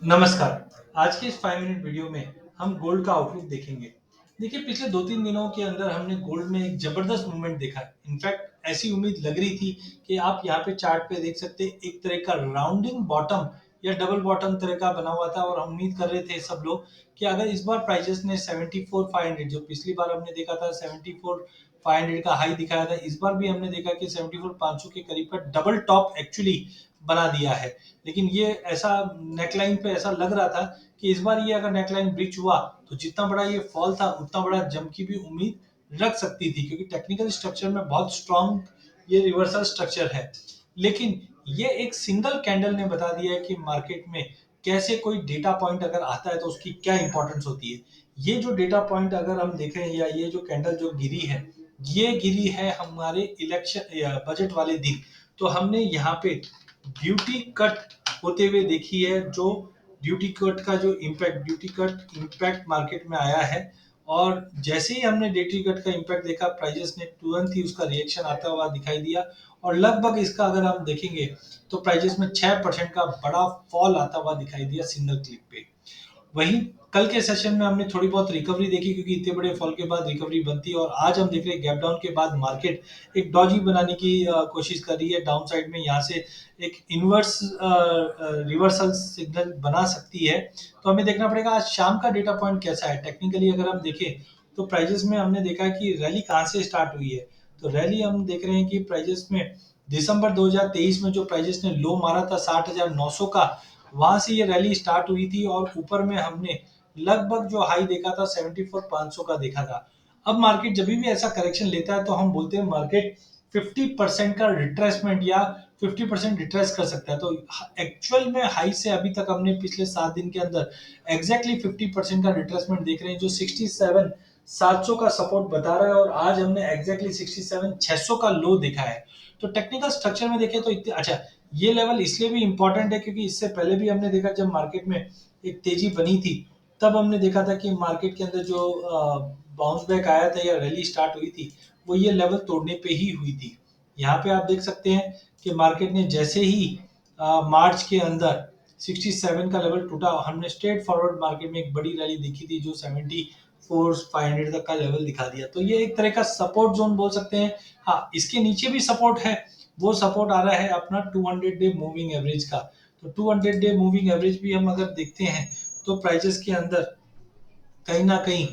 नमस्कार। आज के इस 5 मिनट वीडियो में हम गोल्ड का आउटलुक देखेंगे। देखिए, पिछले 2-3 दिनों के अंदर हमने गोल्ड में एक ज़बरदस्त मूवमेंट देखा है। इनफैक्ट ऐसी उम्मीद लग रही थी कि आप यहाँ पे चार्ट पे देख सकते हैं, एक तरह का राउंडिंग बॉटम या डबल बॉटम तरह का बना हुआ था और हम उम्मीद कर रहे थे सब लोग कि अगर इस बार प्राइसेज़ ने 74,500 जो पिछली बार हमने देखा था 74,500 का हाई दिखाया था, इस बार भी हमने देखा कि 74,500 के करीब का डबल टॉप एक्चुअली बना दिया है। लेकिन ये ऐसा नेकलाइन पे ऐसा लग रहा था कि इस बार ये अगर नेकलाइन ब्रीच हुआ तो जितना बड़ा ये फॉल था उतना बड़ा जंप की भी उम्मीद रख सकती थी, क्योंकि टेक्निकल स्ट्रक्चर में बहुत स्ट्रॉन्ग ये रिवर्सल स्ट्रक्चर है। लेकिन ये एक सिंगल कैंडल ने बता दिया है कि मार्केट में कैसे कोई डेटा पॉइंट अगर आता है तो उसकी क्या इंपॉर्टेंस होती है। ये जो डेटा पॉइंट अगर हम देखें या ये जो कैंडल जो गिरी है, ये गिरी है हमारे इलेक्शन या बजट वाले दिन। तो हमने यहाँ पे ड्यूटी कट होते हुए देखी है, जो ड्यूटी कट इम्पैक्ट मार्केट में आया है। और जैसे ही हमने ड्यूटी कट का इम्पैक्ट देखा, प्राइजेस ने तुरंत ही उसका रिएक्शन आता हुआ दिखाई दिया और लगभग इसका अगर हम देखेंगे तो प्राइजेस में 6% का बड़ा फॉल आता हुआ दिखाई दिया सिंगल क्लिक पे। वहीं कल के सेशन में हमने थोड़ी बहुत रिकवरी देखी, क्योंकि इतने बड़े फॉल के बाद रिकवरी बनती है और आज हम देख रहे हैं गैप डाउन के बाद मार्केट एक डॉजी बनाने की कोशिश कर रही है डाउन साइड में। यहाँ से एक इन्वर्स रिवर्सल सिग्नल बना सकती है। तो हमें देखना पड़ेगा आज शाम का डेटा पॉइंट कैसा है। टेक्निकली अगर हम देखें तो प्राइजेस में हमने देखा है कि रैली कहाँ से स्टार्ट हुई है। तो रैली हम देख रहे हैं कि प्राइजेस में दिसंबर 2023 में जो प्राइजेस ने लो मारा था 60,900 का, वहां से ये रैली स्टार्ट हुई थी और ऊपर में हमने लगभग जो हाई देखा था 74,500 का देखा था। अब मार्केट जब भी ऐसा करेक्शन लेता है तो हम बोलते हैं मार्केट 50% का रिट्रेसमेंट या 50% रिट्रेस कर सकता है। तो एक्चुअल में हाई से अभी तक हमने पिछले 7 दिन के अंदर एग्जैक्टली 50% का रिट्रेसमेंट देख रहे हैं, जो 67,700 का सपोर्ट बता रहा है और आज हमने एग्जैक्टली 67,600 का लो देखा है। तो टेक्निकल स्ट्रक्चर में देखें तो इतने अच्छा, ये लेवल इसलिए भी इंपॉर्टेंट है क्योंकि इससे पहले भी हमने देखा जब मार्केट में एक तेजी बनी थी, तब हमने देखा था कि मार्केट के अंदर जो बाउंस बैक आया था या रैली स्टार्ट हुई थी, वो ये लेवल तोड़ने पे ही हुई थी। यहाँ पे आप देख सकते हैं कि मार्केट ने जैसे ही मार्च के अंदर 67 का लेवल टूटा, हमने स्ट्रेट फॉरवर्ड मार्केट में एक बड़ी रैली देखी थी जो 74,500 तक का लेवल दिखा दिया। तो ये एक तरह का सपोर्ट जोन बोल सकते हैं। हाँ, इसके नीचे भी सपोर्ट है। वो सपोर्ट आ रहा है अपना 200 डे मूविंग एवरेज का। तो 200 डे मूविंग एवरेज भी हम अगर देखते हैं तो प्राइजेस के अंदर कहीं ना कहीं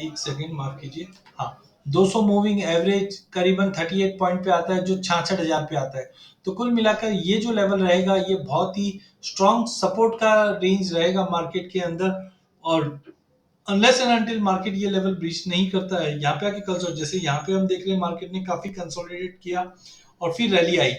एक सेकेंड माफ कीजिए, हाँ, 200 मूविंग एवरेज करीबन 38 पॉइंट पे आता है, जो 66,000 पे आता है। तो कुल मिलाकर ये जो लेवल रहेगा ये बहुत ही स्ट्रॉन्ग सपोर्ट का रेंज रहेगा मार्केट के अंदर। और अनलेस एंड अनटिल मार्केट ये लेवल ब्रीच नहीं करता है, यहाँ पे आके कंसोलिडेट, जैसे यहाँ पे हम देख रहे हैं मार्केट ने काफी कंसोलिडेट किया और फिर रैली आई,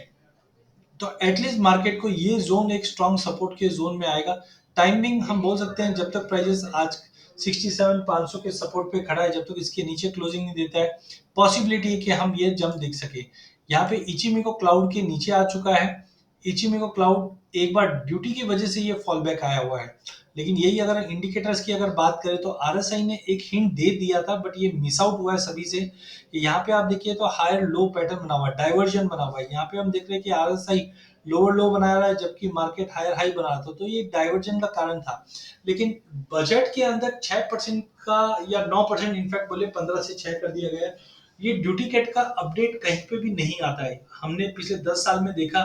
तो एटलीस्ट मार्केट को ये जोन एक स्ट्रॉन्ग सपोर्ट के जोन में आएगा। टाइमिंग हम बोल सकते हैं जब तक प्राइजेस आज 67,500 के सपोर्ट पे खड़ा है, जब तक इसके नीचे क्लोजिंग नहीं देता है, पॉसिबिलिटी है कि हम ये जंप देख सके। यहाँ पे इचिमिको क्लाउड के नीचे आ चुका है। इचिमिको क्लाउड एक बार ड्यूटी की वजह से ये फॉल बैक आया हुआ है। लेकिन यही अगर इंडिकेटर्स की अगर बात करें तो आरएसआई ने एक हिंट दे दिया था, बट ये मिस आउट हुआ है सभी से। यहाँ पे आप देखिए तो हायर लो पैटर्न बना हुआ है, डाइवर्जन बना हुआ है। यहाँ पे हम देख रहे हैं कि आरएसआई लोअर लो बना रहा है जबकि मार्केट हायर हाई बना रहा था, तो ये डाइवर्जन का कारण था। लेकिन बजट के अंदर 6% का या 9% इनफैक्ट बोले 15 से 6 कर दिया गया है। ये ड्यूटी कैट का अपडेट कहीं पे भी नहीं आता है। हमने पिछले 10 साल में देखा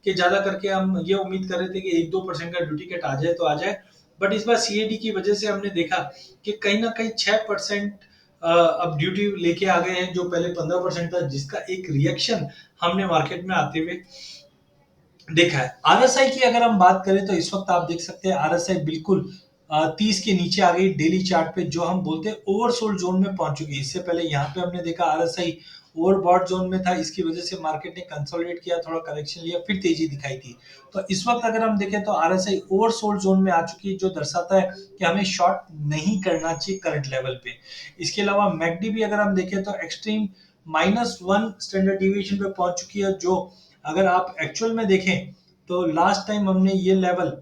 कि ज्यादा करके हम ये उम्मीद कर रहे थे कि 1-2% का ड्यूटी कैट आ जाए तो आ जाए, बट इस बार सीएडी की वजह से हमने देखा कि कहीं ना कहीं 6% अब ड्यूटी लेके आ गए हैं, जो पहले 15% था, जिसका एक रिएक्शन हमने मार्केट में आते हुए देखा है। आरएसआई की अगर हम बात करें तो इस वक्त आप देख सकते हैं आरएसआई बिल्कुल 30 के नीचे आ गई डेली चार्ट पे, जो हम बोलते हैं ओवरसोल्ड जोन में पहुंच चुकी है। इससे पहले यहाँ पे हमने देखा आरएसआई ओवरबॉट जोन में था, इसकी वजह से मार्केट ने कंसोलिडेट किया, थोड़ा करेक्शन लिया, फिर तेजी दिखाई थी। तो इस वक्त अगर हम देखें तो आरएसआई ओवरसोल्ड जोन में आ चुकी है, जो दर्शाता है कि हमें शॉर्ट नहीं करना चाहिए करंट लेवल पे। इसके अलावा मैकडी भी अगर हम देखें तो एक्सट्रीम -1 स्टैंडर्ड डिविएशन पे पहुंच चुकी है, जो अगर आप एक्चुअल में देखें तो लास्ट टाइम हमने ये लेवल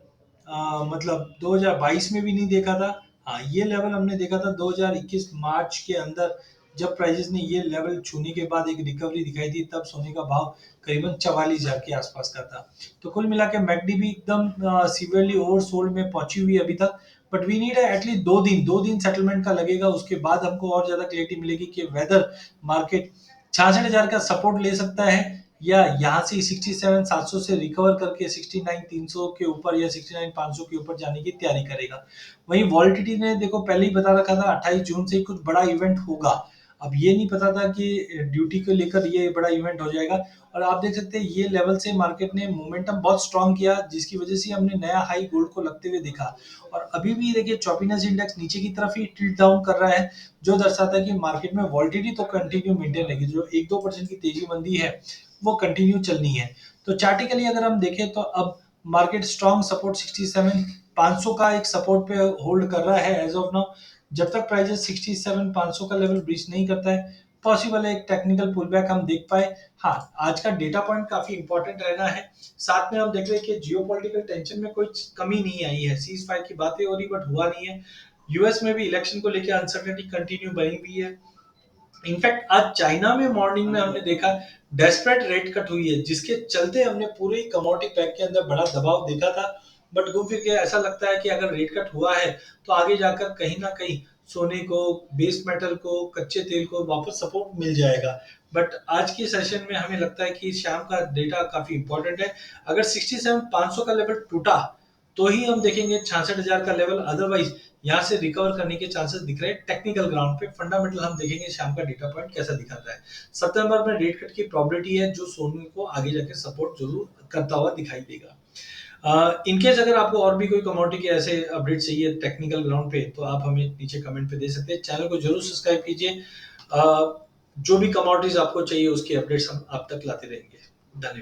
मतलब 2022 में भी नहीं देखा था। हाँ, ये लेवल हमने देखा था 2021 मार्च के अंदर, जब प्राइजेस ने ये लेवल छूने के बाद एक रिकवरी दिखाई दी, तब सोने का भाव करीबन 44,000 के आसपास का था। तो कुल मिला के मैकडी भी एकदम सीवियरली ओवरसोल्ड में पहुंची हुई है अभी तक। बट वी नीड एटलीस्ट 2 दिन सेटलमेंट का लगेगा, उसके बाद हमको और ज्यादा क्लियरिटी मिलेगी कि वेदर मार्केट 66,000 का सपोर्ट ले सकता है या यहाँ से 67,700 से रिकवर करके 69,300 के ऊपर या 69,500 के ऊपर जाने की तैयारी करेगा। वहीं वॉलिटिलिटी ने देखो पहले ही बता रखा था 28 जून से ही कुछ बड़ा इवेंट होगा। अब ये नहीं पता था कि ड्यूटी को लेकर ये बड़ा इवेंट हो जाएगा। और आप देख सकते हैं ये लेवल से मार्केट ने मोमेंटम बहुत स्ट्रांग किया, जिसकी वजह से हमने नया हाई गोल्ड को लगते हुए देखा। और अभी भी देखिए चॉपीनेस इंडेक्स नीचे की तरफ ही टिल्ट डाउन कर रहा है, जो दर्शाता है कि मार्केट में वॉलिटिलिटी तो कंटिन्यू मेंटेन रहेगी। जो 1-2% की तेजी मंदी है वो कंटिन्यू चलनी है। तो चार्टिकली अगर हम देखें तो अब मार्केट स्ट्रांग सपोर्ट 67,500 का एक सपोर्ट पे होल्ड कर रहा है एज ऑफ नाउ। जब तक प्राइजेस 67,500 का लेवल ब्रीच नहीं करता है, पॉसिबल है एक टेक्निकल पुल बैक हम देख पाए। हाँ, आज का डेटा पॉइंट काफी इंपॉर्टेंट रहना है। साथ में हम देख रहे हैं कि जियोपॉलिटिकल टेंशन में कोई कमी नहीं आई है, सीज फायर की बातें हो रही बट हुआ नहीं है। यूएस में भी इलेक्शन को लेकर अनसर्टेनिटी कंटिन्यू बनी हुई है। इनफैक्ट आज चाइना में मॉर्निंग में हमने देखा डेस्परेट रेट कट हुई है, जिसके चलते हमने पूरी कमोडिटी पैक के अंदर बड़ा दबाव देखा था। बट घूम फिर के ऐसा लगता है कि अगर रेट कट हुआ है तो आगे जाकर कहीं ना कहीं सोने को, बेस मेटल को, कच्चे तेल को वापस सपोर्ट मिल जाएगा। बट आज के सेशन में हमें लगता है कि शाम का डेटा काफी इंपॉर्टेंट है। अगर 67,500 का लेवल टूटा तो ही हम देखेंगे 66,000 का लेवल, अदरवाइज यहाँ से रिकवर करने के चांसेस दिख रहे हैं टेक्निकल ग्राउंड पे। फंडामेंटल हम देखेंगे शाम का डेटा पॉइंट कैसा दिखा रहा है। सितंबर में रेट कट की प्रोबेबिलिटी है, जो सोने को आगे जाके सपोर्ट जरूर करता हुआ दिखाई देगा। इनकेस अगर आपको और भी कोई कमोडिटी के ऐसे अपडेट चाहिए टेक्निकल ग्राउंड पे, तो आप हमें नीचे कमेंट पे दे सकते हैं। चैनल को जरूर सब्सक्राइब कीजिए। जो भी कमोडिटीज आपको चाहिए उसकी अपडेट्स हम आप तक लाते रहेंगे। धन्यवाद।